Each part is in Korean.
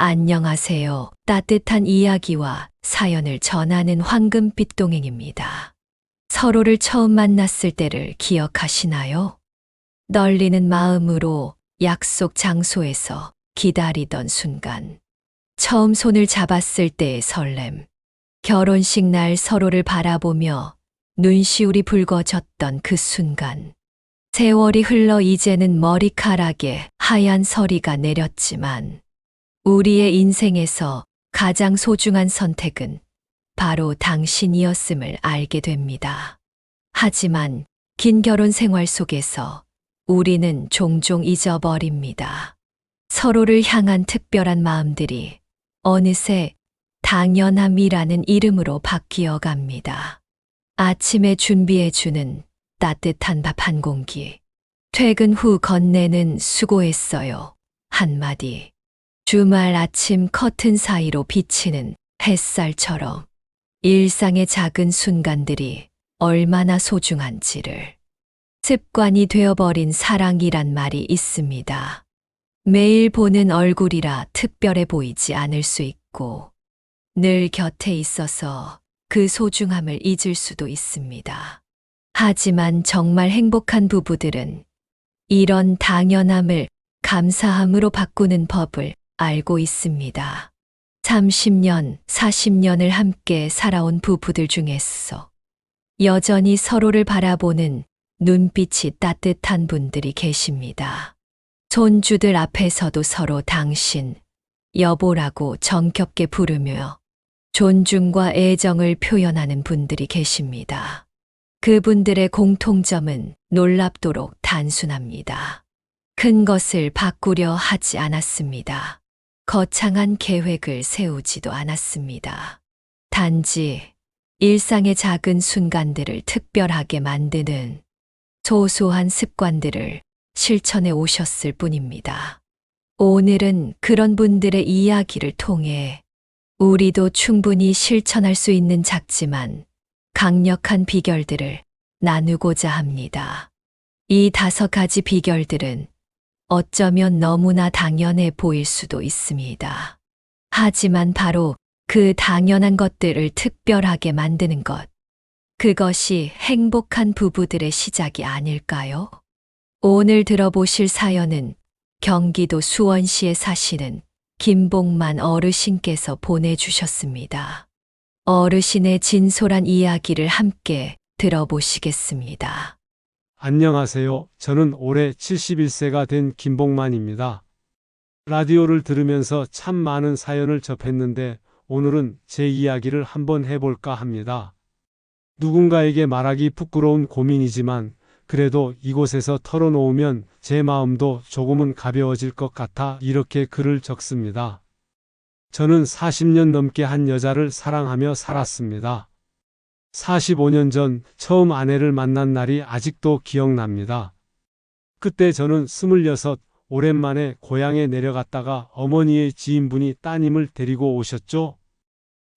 안녕하세요. 따뜻한 이야기와 사연을 전하는 황금빛 동행입니다. 서로를 처음 만났을 때를 기억하시나요? 떨리는 마음으로 약속 장소에서 기다리던 순간, 처음 손을 잡았을 때의 설렘, 결혼식 날 서로를 바라보며 눈시울이 붉어졌던 그 순간, 세월이 흘러 이제는 머리카락에 하얀 서리가 내렸지만, 우리의 인생에서 가장 소중한 선택은 바로 당신이었음을 알게 됩니다. 하지만 긴 결혼 생활 속에서 우리는 종종 잊어버립니다. 서로를 향한 특별한 마음들이 어느새 당연함이라는 이름으로 바뀌어 갑니다. 아침에 준비해주는 따뜻한 밥 한 공기, 퇴근 후 건네는 수고했어요 한마디, 주말 아침 커튼 사이로 비치는 햇살처럼 일상의 작은 순간들이 얼마나 소중한지를 습관이 되어버린 사랑이란 말이 있습니다. 매일 보는 얼굴이라 특별해 보이지 않을 수 있고 늘 곁에 있어서 그 소중함을 잊을 수도 있습니다. 하지만 정말 행복한 부부들은 이런 당연함을 감사함으로 바꾸는 법을 알고 있습니다. 30년, 40년을 함께 살아온 부부들 중에서 여전히 서로를 바라보는 눈빛이 따뜻한 분들이 계십니다. 손주들 앞에서도 서로 당신, 여보라고 정겹게 부르며 존중과 애정을 표현하는 분들이 계십니다. 그분들의 공통점은 놀랍도록 단순합니다. 큰 것을 바꾸려 하지 않았습니다. 거창한 계획을 세우지도 않았습니다. 단지 일상의 작은 순간들을 특별하게 만드는 소소한 습관들을 실천해 오셨을 뿐입니다. 오늘은 그런 분들의 이야기를 통해 우리도 충분히 실천할 수 있는 작지만 강력한 비결들을 나누고자 합니다. 이 5가지 비결들은 어쩌면 너무나 당연해 보일 수도 있습니다. 하지만 바로 그 당연한 것들을 특별하게 만드는 것, 그것이 행복한 부부들의 시작이 아닐까요? 오늘 들어보실 사연은 경기도 수원시에 사시는 김복만 어르신께서 보내주셨습니다. 어르신의 진솔한 이야기를 함께 들어보시겠습니다. 안녕하세요. 저는 올해 71세가 된 김복만입니다. 라디오를 들으면서 참 많은 사연을 접했는데 오늘은 제 이야기를 한번 해볼까 합니다. 누군가에게 말하기 부끄러운 고민이지만 그래도 이곳에서 털어놓으면 제 마음도 조금은 가벼워질 것 같아 이렇게 글을 적습니다. 저는 40년 넘게 한 여자를 사랑하며 살았습니다. 45년 전 처음 아내를 만난 날이 아직도 기억납니다. 그때 저는 26, 오랜만에 고향에 내려갔다가 어머니의 지인분이 따님을 데리고 오셨죠.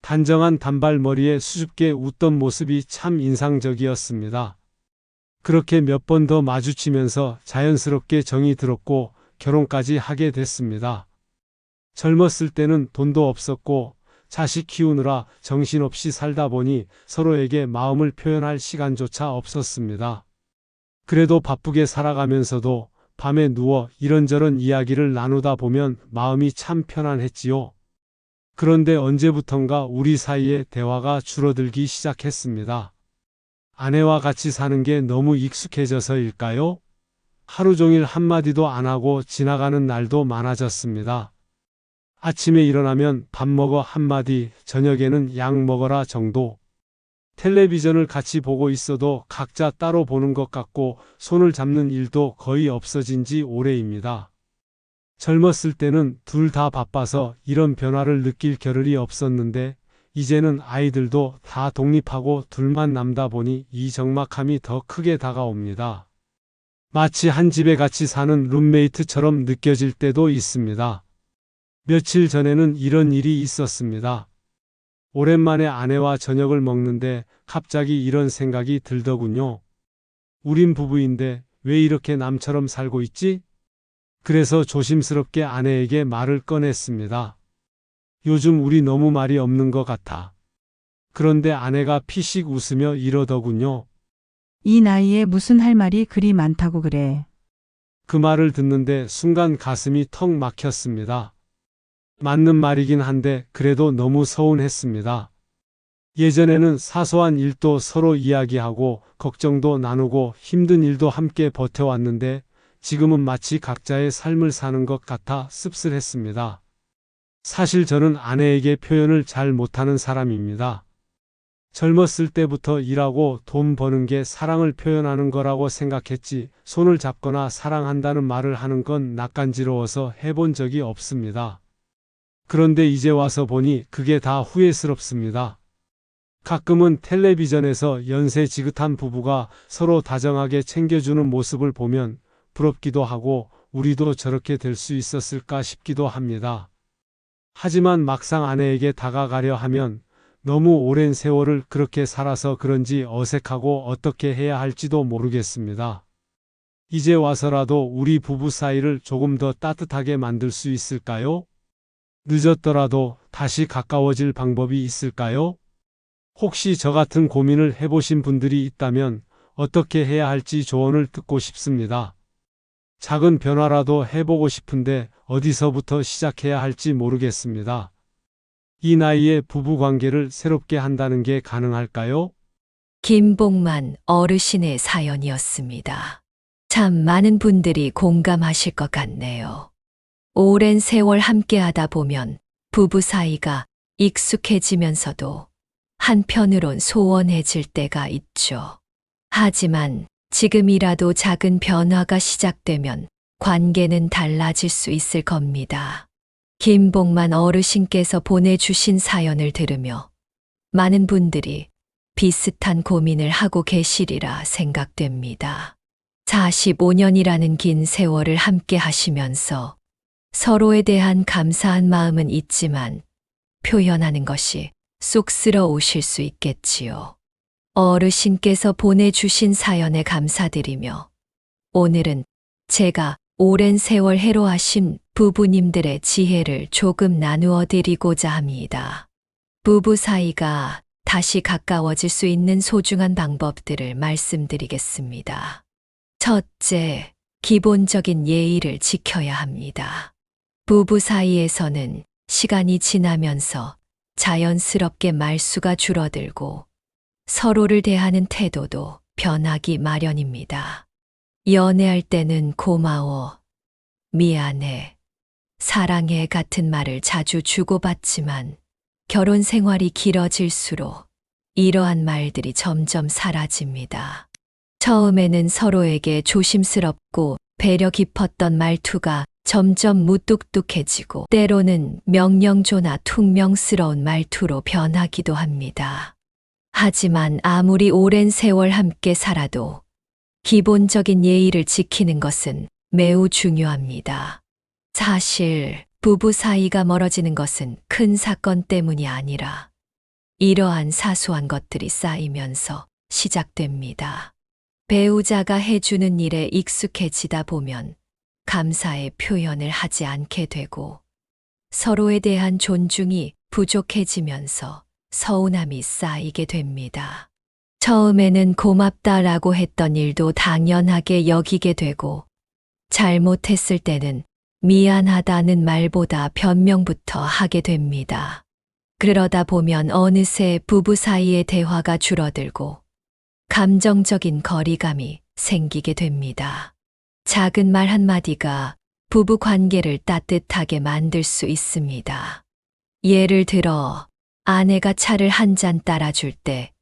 단정한 단발머리에 수줍게 웃던 모습이 참 인상적이었습니다. 그렇게 몇 번 더 마주치면서 자연스럽게 정이 들었고 결혼까지 하게 됐습니다. 젊었을 때는 돈도 없었고 자식 키우느라 정신없이 살다 보니 서로에게 마음을 표현할 시간조차 없었습니다. 그래도 바쁘게 살아가면서도 밤에 누워 이런저런 이야기를 나누다 보면 마음이 참 편안했지요. 그런데 언제부턴가 우리 사이에 대화가 줄어들기 시작했습니다. 아내와 같이 사는 게 너무 익숙해져서일까요? 하루 종일 한마디도 안 하고 지나가는 날도 많아졌습니다. 아침에 일어나면 밥 먹어 한마디, 저녁에는 약 먹어라 정도. 텔레비전을 같이 보고 있어도 각자 따로 보는 것 같고 손을 잡는 일도 거의 없어진 지 오래입니다. 젊었을 때는 둘 다 바빠서 이런 변화를 느낄 겨를이 없었는데 이제는 아이들도 다 독립하고 둘만 남다 보니 이 적막함이 더 크게 다가옵니다. 마치 한 집에 같이 사는 룸메이트처럼 느껴질 때도 있습니다. 며칠 전에는 이런 일이 있었습니다. 오랜만에 아내와 저녁을 먹는데 갑자기 이런 생각이 들더군요. 우린 부부인데 왜 이렇게 남처럼 살고 있지? 그래서 조심스럽게 아내에게 말을 꺼냈습니다. 요즘 우리 너무 말이 없는 것 같아. 그런데 아내가 피식 웃으며 이러더군요. 이 나이에 무슨 할 말이 그리 많다고 그래. 그 말을 듣는데 순간 가슴이 턱 막혔습니다. 맞는 말이긴 한데 그래도 너무 서운했습니다. 예전에는 사소한 일도 서로 이야기하고 걱정도 나누고 힘든 일도 함께 버텨왔는데 지금은 마치 각자의 삶을 사는 것 같아 씁쓸했습니다. 사실 저는 아내에게 표현을 잘 못하는 사람입니다. 젊었을 때부터 일하고 돈 버는 게 사랑을 표현하는 거라고 생각했지 손을 잡거나 사랑한다는 말을 하는 건 낯간지러워서 해본 적이 없습니다. 그런데 이제 와서 보니 그게 다 후회스럽습니다. 가끔은 텔레비전에서 연세 지긋한 부부가 서로 다정하게 챙겨주는 모습을 보면 부럽기도 하고 우리도 저렇게 될 수 있었을까 싶기도 합니다. 하지만 막상 아내에게 다가가려 하면 너무 오랜 세월을 그렇게 살아서 그런지 어색하고 어떻게 해야 할지도 모르겠습니다. 이제 와서라도 우리 부부 사이를 조금 더 따뜻하게 만들 수 있을까요? 늦었더라도 다시 가까워질 방법이 있을까요? 혹시 저 같은 고민을 해보신 분들이 있다면 어떻게 해야 할지 조언을 듣고 싶습니다. 작은 변화라도 해보고 싶은데 어디서부터 시작해야 할지 모르겠습니다. 이 나이에 부부 관계를 새롭게 한다는 게 가능할까요? 김복만 어르신의 사연이었습니다. 참 많은 분들이 공감하실 것 같네요. 오랜 세월 함께하다 보면 부부 사이가 익숙해지면서도 한편으론 소원해질 때가 있죠. 하지만 지금이라도 작은 변화가 시작되면 관계는 달라질 수 있을 겁니다. 김복만 어르신께서 보내주신 사연을 들으며 많은 분들이 비슷한 고민을 하고 계시리라 생각됩니다. 45년이라는 긴 세월을 함께 하시면서 서로에 대한 감사한 마음은 있지만 표현하는 것이 쑥스러우실 수 있겠지요. 어르신께서 보내주신 사연에 감사드리며 오늘은 제가 오랜 세월 해로하신 부부님들의 지혜를 조금 나누어 드리고자 합니다. 부부 사이가 다시 가까워질 수 있는 소중한 방법들을 말씀드리겠습니다. 첫째, 기본적인 예의를 지켜야 합니다. 부부 사이에서는 시간이 지나면서 자연스럽게 말수가 줄어들고 서로를 대하는 태도도 변하기 마련입니다. 연애할 때는 고마워, 미안해, 사랑해 같은 말을 자주 주고받지만 결혼 생활이 길어질수록 이러한 말들이 점점 사라집니다. 처음에는 서로에게 조심스럽고 배려 깊었던 말투가 점점 무뚝뚝해지고 때로는 명령조나 퉁명스러운 말투로 변하기도 합니다. 하지만 아무리 오랜 세월 함께 살아도 기본적인 예의를 지키는 것은 매우 중요합니다. 사실 부부 사이가 멀어지는 것은 큰 사건 때문이 아니라 이러한 사소한 것들이 쌓이면서 시작됩니다. 배우자가 해주는 일에 익숙해지다 보면 감사의 표현을 하지 않게 되고 서로에 대한 존중이 부족해지면서 서운함이 쌓이게 됩니다. 처음에는 고맙다라고 했던 일도 당연하게 여기게 되고 잘못했을 때는 미안하다는 말보다 변명부터 하게 됩니다. 그러다 보면 어느새 부부 사이의 대화가 줄어들고 감정적인 거리감이 생기게 됩니다. 작은 말 한마디가 부부 관계를 따뜻하게 만들 수 있습니다. 예를 들어 아내가 차를 한 잔 따라줄 때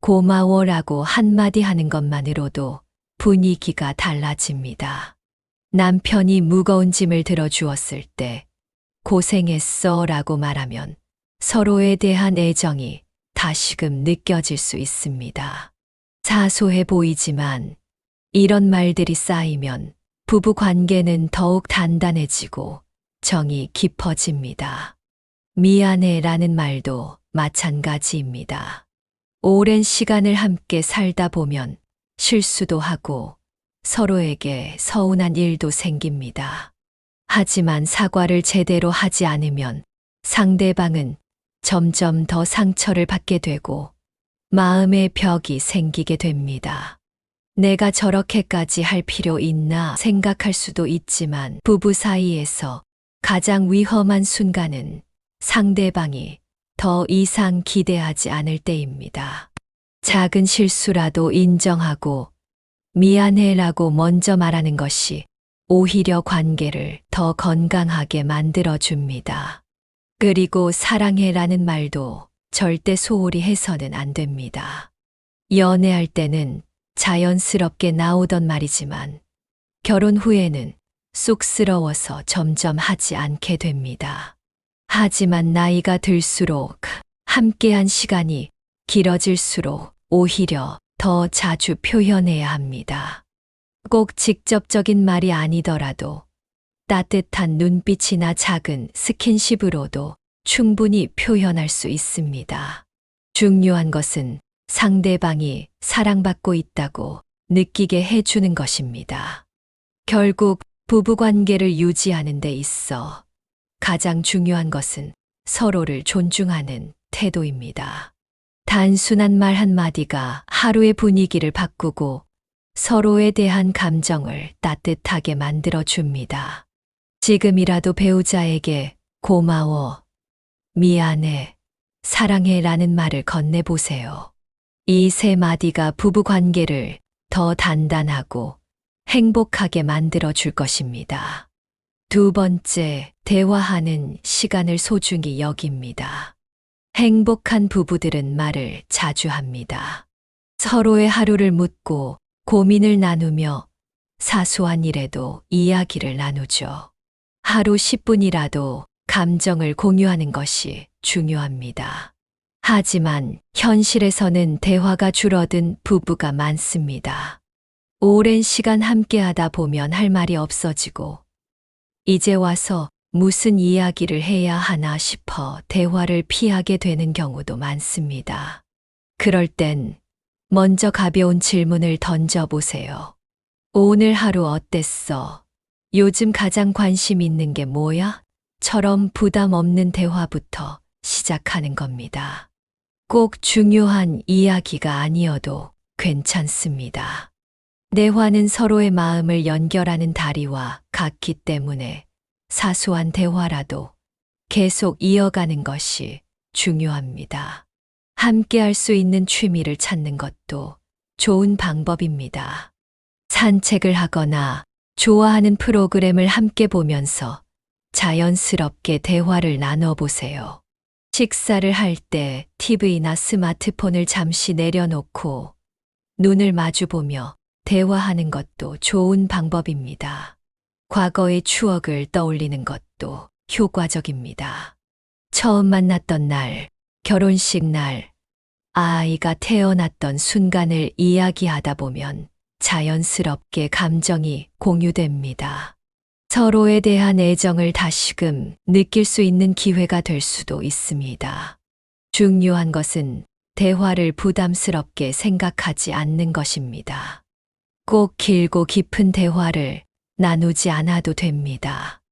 고마워라고 한마디 하는 것만으로도 분위기가 달라집니다. 남편이 무거운 짐을 들어주었을 때 고생했어 라고 말하면 서로에 대한 애정이 다시금 느껴질 수 있습니다. 사소해 보이지만 이런 말들이 쌓이면 부부 관계는 더욱 단단해지고 정이 깊어집니다. 미안해 라는 말도 마찬가지입니다. 오랜 시간을 함께 살다 보면 실수도 하고 서로에게 서운한 일도 생깁니다. 하지만 사과를 제대로 하지 않으면 상대방은 점점 더 상처를 받게 되고 마음의 벽이 생기게 됩니다. 내가 저렇게까지 할 필요 있나 생각할 수도 있지만 부부 사이에서 가장 위험한 순간은 상대방이 더 이상 기대하지 않을 때입니다. 작은 실수라도 인정하고 미안해라고 먼저 말하는 것이 오히려 관계를 더 건강하게 만들어줍니다. 그리고 사랑해라는 말도 절대 소홀히 해서는 안 됩니다. 연애할 때는 자연스럽게 나오던 말이지만 결혼 후에는 쑥스러워서 점점 하지 않게 됩니다. 하지만 나이가 들수록 함께한 시간이 길어질수록 오히려 더 자주 표현해야 합니다. 꼭 직접적인 말이 아니더라도 따뜻한 눈빛이나 작은 스킨십으로도 충분히 표현할 수 있습니다. 중요한 것은 상대방이 사랑받고 있다고 느끼게 해주는 것입니다. 결국 부부관계를 유지하는 데 있어 가장 중요한 것은 서로를 존중하는 태도입니다. 단순한 말 한마디가 하루의 분위기를 바꾸고 서로에 대한 감정을 따뜻하게 만들어줍니다. 지금이라도 배우자에게 고마워, 미안해, 사랑해 라는 말을 건네보세요. 이 세 마디가 부부 관계를 더 단단하고 행복하게 만들어줄 것입니다. 두 번째, 대화하는 시간을 소중히 여깁니다. 행복한 부부들은 말을 자주 합니다. 서로의 하루를 묻고 고민을 나누며 사소한 일에도 이야기를 나누죠. 하루 10분이라도 감정을 공유하는 것이 중요합니다. 하지만 현실에서는 대화가 줄어든 부부가 많습니다. 오랜 시간 함께하다 보면 할 말이 없어지고 이제 와서 무슨 이야기를 해야 하나 싶어 대화를 피하게 되는 경우도 많습니다. 그럴 땐 먼저 가벼운 질문을 던져보세요. 오늘 하루 어땠어? 요즘 가장 관심 있는 게 뭐야? 처럼 부담 없는 대화부터 시작하는 겁니다. 꼭 중요한 이야기가 아니어도 괜찮습니다. 대화는 서로의 마음을 연결하는 다리와 같기 때문에 사소한 대화라도 계속 이어가는 것이 중요합니다. 함께 할 수 있는 취미를 찾는 것도 좋은 방법입니다. 산책을 하거나 좋아하는 프로그램을 함께 보면서 자연스럽게 대화를 나눠보세요. 식사를 할 때 TV나 스마트폰을 잠시 내려놓고 눈을 마주보며 대화하는 것도 좋은 방법입니다. 과거의 추억을 떠올리는 것도 효과적입니다. 처음 만났던 날, 결혼식 날, 아이가 태어났던 순간을 이야기하다 보면 자연스럽게 감정이 공유됩니다. 서로에 대한 애정을 다시금 느낄 수 있는 기회가 될 수도 있습니다. 중요한 것은 대화를 부담스럽게 생각하지 않는 것입니다. 꼭 길고 깊은 대화를 나누지 않아도 됩니다.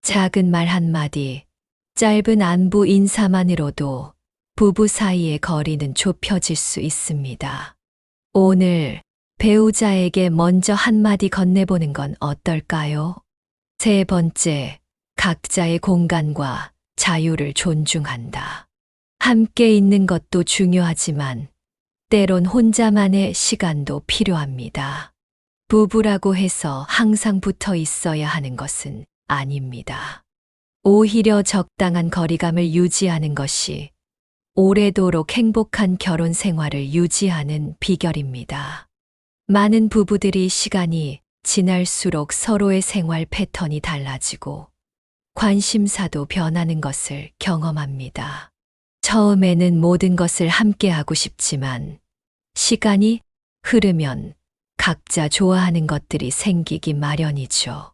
작은 말 한마디, 짧은 안부 인사만으로도 부부 사이의 거리는 좁혀질 수 있습니다. 오늘 배우자에게 먼저 한마디 건네보는 건 어떨까요? 세 번째, 각자의 공간과 자유를 존중한다. 함께 있는 것도 중요하지만 때론 혼자만의 시간도 필요합니다. 부부라고 해서 항상 붙어 있어야 하는 것은 아닙니다. 오히려 적당한 거리감을 유지하는 것이 오래도록 행복한 결혼 생활을 유지하는 비결입니다. 많은 부부들이 시간이 지날수록 서로의 생활 패턴이 달라지고 관심사도 변하는 것을 경험합니다. 처음에는 모든 것을 함께하고 싶지만 시간이 흐르면 각자 좋아하는 것들이 생기기 마련이죠.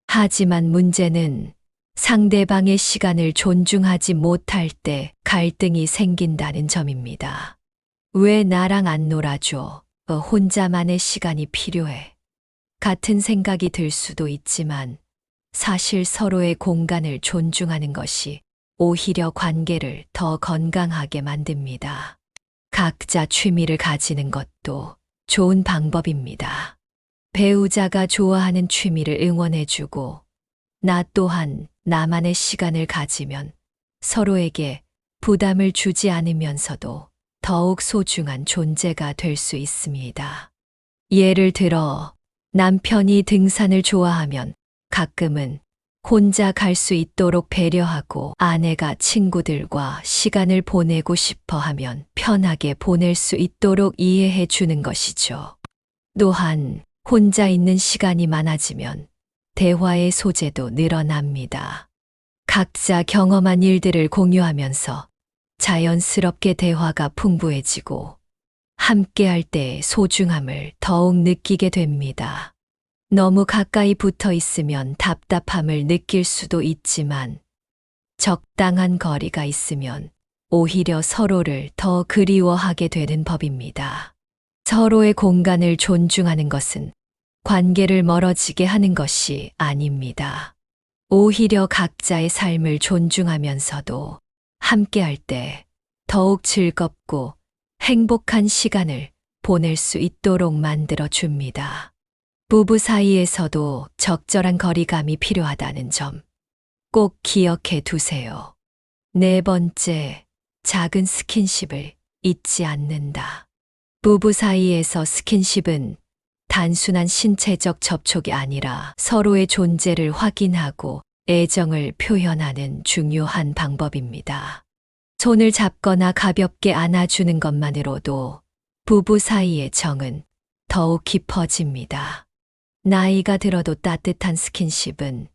하지만 문제는 상대방의 시간을 존중하지 못할 때 갈등이 생긴다는 점입니다. 왜 나랑 안 놀아줘? 혼자만의 시간이 필요해. 같은 생각이 들 수도 있지만 사실 서로의 공간을 존중하는 것이 오히려 관계를 더 건강하게 만듭니다. 각자 취미를 가지는 것도 좋은 방법입니다. 배우자가 좋아하는 취미를 응원해주고 나 또한 나만의 시간을 가지면 서로에게 부담을 주지 않으면서도 더욱 소중한 존재가 될 수 있습니다. 예를 들어 남편이 등산을 좋아하면 가끔은 혼자 갈 수 있도록 배려하고 아내가 친구들과 시간을 보내고 싶어 하면 편하게 보낼 수 있도록 이해해 주는 것이죠. 또한 혼자 있는 시간이 많아지면 대화의 소재도 늘어납니다. 각자 경험한 일들을 공유하면서 자연스럽게 대화가 풍부해지고 함께할 때의 소중함을 더욱 느끼게 됩니다. 너무 가까이 붙어 있으면 답답함을 느낄 수도 있지만 적당한 거리가 있으면 오히려 서로를 더 그리워하게 되는 법입니다. 서로의 공간을 존중하는 것은 관계를 멀어지게 하는 것이 아닙니다. 오히려 각자의 삶을 존중하면서도 함께할 때 더욱 즐겁고 행복한 시간을 보낼 수 있도록 만들어 줍니다. 부부 사이에서도 적절한 거리감이 필요하다는 점 꼭 기억해 두세요. 네 번째, 작은 스킨십을 잊지 않는다. 부부 사이에서 스킨십은 단순한 신체적 접촉이 아니라 서로의 존재를 확인하고 애정을 표현하는 중요한 방법입니다. 손을 잡거나 가볍게 안아주는 것만으로도 부부 사이의 정은 더욱 깊어집니다. 나이가 들어도 따뜻한 스킨십은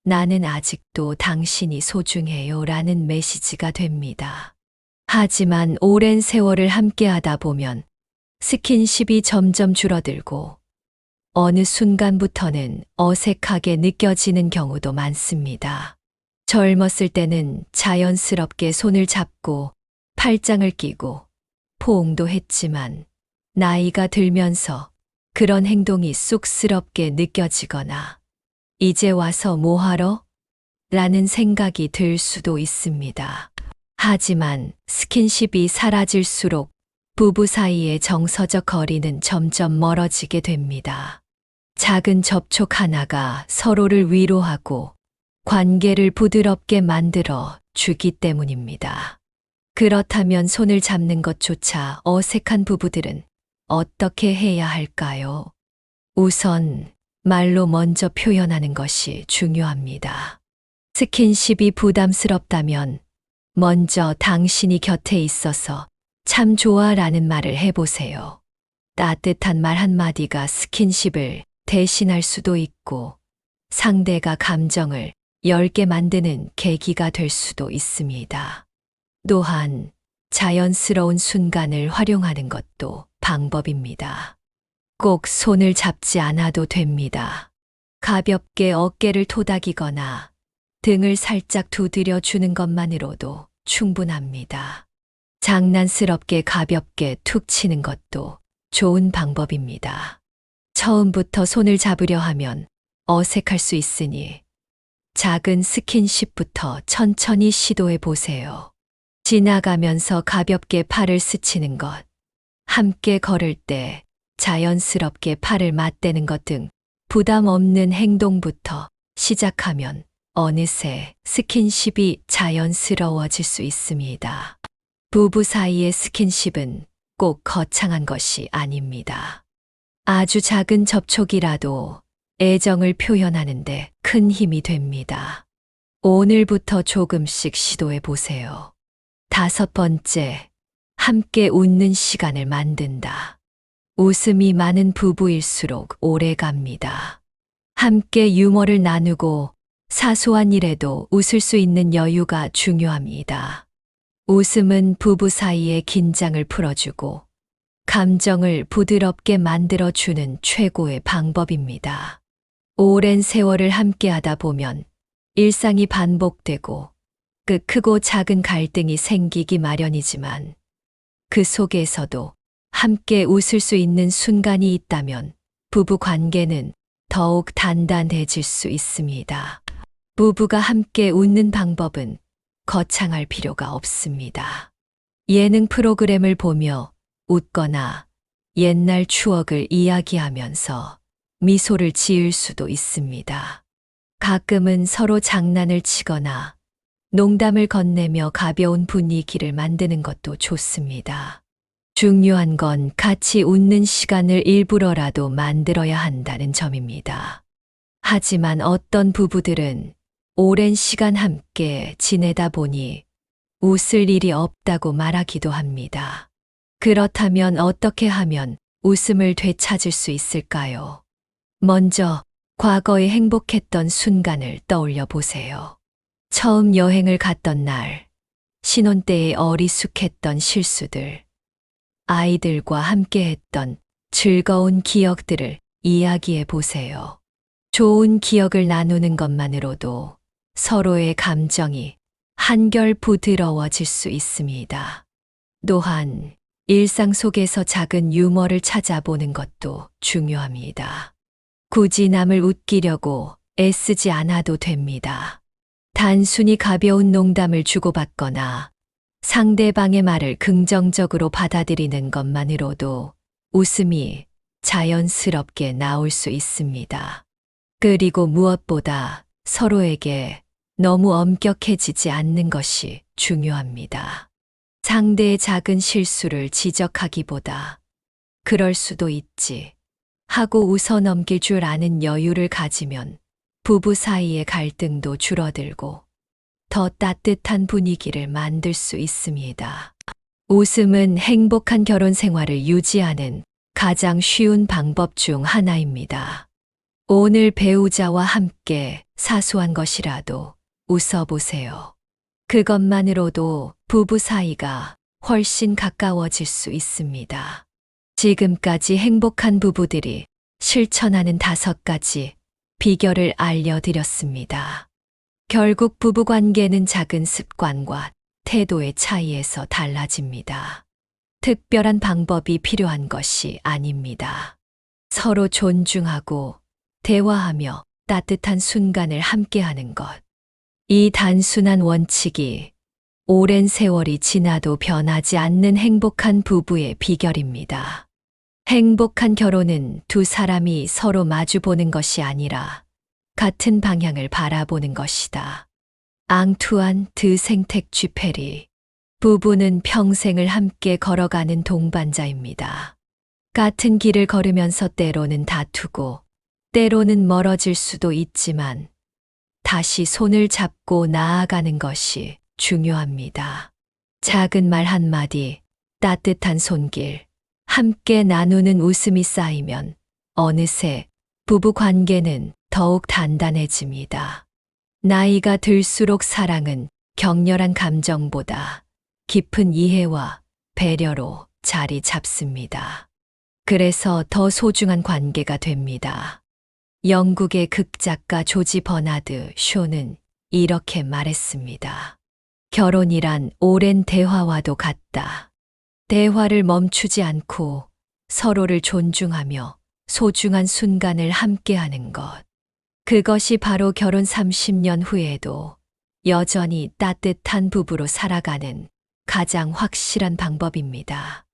나는 아직도 당신이 소중해요 라는 메시지가 됩니다. 하지만 오랜 세월을 함께하다 보면 스킨십이 점점 줄어들고 어느 순간부터는 어색하게 느껴지는 경우도 많습니다. 젊었을 때는 자연스럽게 손을 잡고 팔짱을 끼고 포옹도 했지만 나이가 들면서 그런 행동이 쑥스럽게 느껴지거나 이제 와서 뭐하러? 라는 생각이 들 수도 있습니다. 하지만 스킨십이 사라질수록 부부 사이의 정서적 거리는 점점 멀어지게 됩니다. 작은 접촉 하나가 서로를 위로하고 관계를 부드럽게 만들어 주기 때문입니다. 그렇다면 손을 잡는 것조차 어색한 부부들은 어떻게 해야 할까요? 우선 말로 먼저 표현하는 것이 중요합니다. 스킨십이 부담스럽다면 먼저 당신이 곁에 있어서 참 좋아 라는 말을 해보세요. 따뜻한 말 한마디가 스킨십을 대신할 수도 있고 상대가 감정을 열게 만드는 계기가 될 수도 있습니다. 또한 자연스러운 순간을 활용하는 것도 방법입니다. 꼭 손을 잡지 않아도 됩니다. 가볍게 어깨를 토닥이거나 등을 살짝 두드려 주는 것만으로도 충분합니다. 장난스럽게 가볍게 툭 치는 것도 좋은 방법입니다. 처음부터 손을 잡으려 하면 어색할 수 있으니 작은 스킨십부터 천천히 시도해 보세요. 지나가면서 가볍게 팔을 스치는 것, 함께 걸을 때 자연스럽게 팔을 맞대는 것 등 부담 없는 행동부터 시작하면 어느새 스킨십이 자연스러워질 수 있습니다. 부부 사이의 스킨십은 꼭 거창한 것이 아닙니다. 아주 작은 접촉이라도 애정을 표현하는데 큰 힘이 됩니다. 오늘부터 조금씩 시도해 보세요. 다섯 번째, 함께 웃는 시간을 만든다. 웃음이 많은 부부일수록 오래 갑니다. 함께 유머를 나누고 사소한 일에도 웃을 수 있는 여유가 중요합니다. 웃음은 부부 사이의 긴장을 풀어주고 감정을 부드럽게 만들어주는 최고의 방법입니다. 오랜 세월을 함께하다 보면 일상이 반복되고 크고 작은 갈등이 생기기 마련이지만 그 속에서도 함께 웃을 수 있는 순간이 있다면 부부 관계는 더욱 단단해질 수 있습니다. 부부가 함께 웃는 방법은 거창할 필요가 없습니다. 예능 프로그램을 보며 웃거나 옛날 추억을 이야기하면서 미소를 지을 수도 있습니다. 가끔은 서로 장난을 치거나 농담을 건네며 가벼운 분위기를 만드는 것도 좋습니다. 중요한 건 같이 웃는 시간을 일부러라도 만들어야 한다는 점입니다. 하지만 어떤 부부들은 오랜 시간 함께 지내다 보니 웃을 일이 없다고 말하기도 합니다. 그렇다면 어떻게 하면 웃음을 되찾을 수 있을까요? 먼저 과거에 행복했던 순간을 떠올려 보세요. 처음 여행을 갔던 날, 신혼 때의 어리숙했던 실수들, 아이들과 함께 했던 즐거운 기억들을 이야기해 보세요. 좋은 기억을 나누는 것만으로도 서로의 감정이 한결 부드러워질 수 있습니다. 또한 일상 속에서 작은 유머를 찾아보는 것도 중요합니다. 굳이 남을 웃기려고 애쓰지 않아도 됩니다. 단순히 가벼운 농담을 주고받거나 상대방의 말을 긍정적으로 받아들이는 것만으로도 웃음이 자연스럽게 나올 수 있습니다. 그리고 무엇보다 서로에게 너무 엄격해지지 않는 것이 중요합니다. 상대의 작은 실수를 지적하기보다 그럴 수도 있지 하고 웃어 넘길 줄 아는 여유를 가지면 부부 사이의 갈등도 줄어들고 더 따뜻한 분위기를 만들 수 있습니다. 웃음은 행복한 결혼 생활을 유지하는 가장 쉬운 방법 중 하나입니다. 오늘 배우자와 함께 사소한 것이라도 웃어보세요. 그것만으로도 부부 사이가 훨씬 가까워질 수 있습니다. 지금까지 행복한 부부들이 실천하는 5가지 비결을 알려드렸습니다. 결국 부부 관계는 작은 습관과 태도의 차이에서 달라집니다. 특별한 방법이 필요한 것이 아닙니다. 서로 존중하고 대화하며 따뜻한 순간을 함께하는 것. 이 단순한 원칙이 오랜 세월이 지나도 변하지 않는 행복한 부부의 비결입니다. 행복한 결혼은 두 사람이 서로 마주보는 것이 아니라 같은 방향을 바라보는 것이다. 앙투안 드 생텍쥐페리. 부부는 평생을 함께 걸어가는 동반자입니다. 같은 길을 걸으면서 때로는 다투고 때로는 멀어질 수도 있지만 다시 손을 잡고 나아가는 것이 중요합니다. 작은 말 한마디, 따뜻한 손길, 함께 나누는 웃음이 쌓이면 어느새 부부 관계는 더욱 단단해집니다. 나이가 들수록 사랑은 격렬한 감정보다 깊은 이해와 배려로 자리 잡습니다. 그래서 더 소중한 관계가 됩니다. 영국의 극작가 조지 버나드 쇼는 이렇게 말했습니다. 결혼이란 오랜 대화와도 같다. 대화를 멈추지 않고 서로를 존중하며 소중한 순간을 함께하는 것. 그것이 바로 결혼 30년 후에도 여전히 따뜻한 부부로 살아가는 가장 확실한 방법입니다.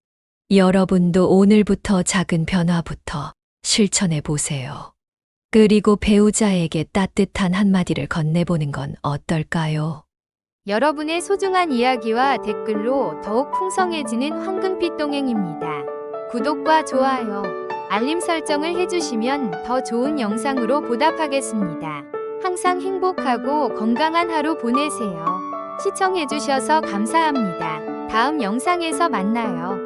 여러분도 오늘부터 작은 변화부터 실천해 보세요. 그리고 배우자에게 따뜻한 한마디를 건네보는 건 어떨까요? 여러분의 소중한 이야기와 댓글로 더욱 풍성해지는 황금빛 동행입니다. 구독과 좋아요, 알림 설정을 해주시면 더 좋은 영상으로 보답하겠습니다. 항상 행복하고 건강한 하루 보내세요. 시청해주셔서 감사합니다. 다음 영상에서 만나요.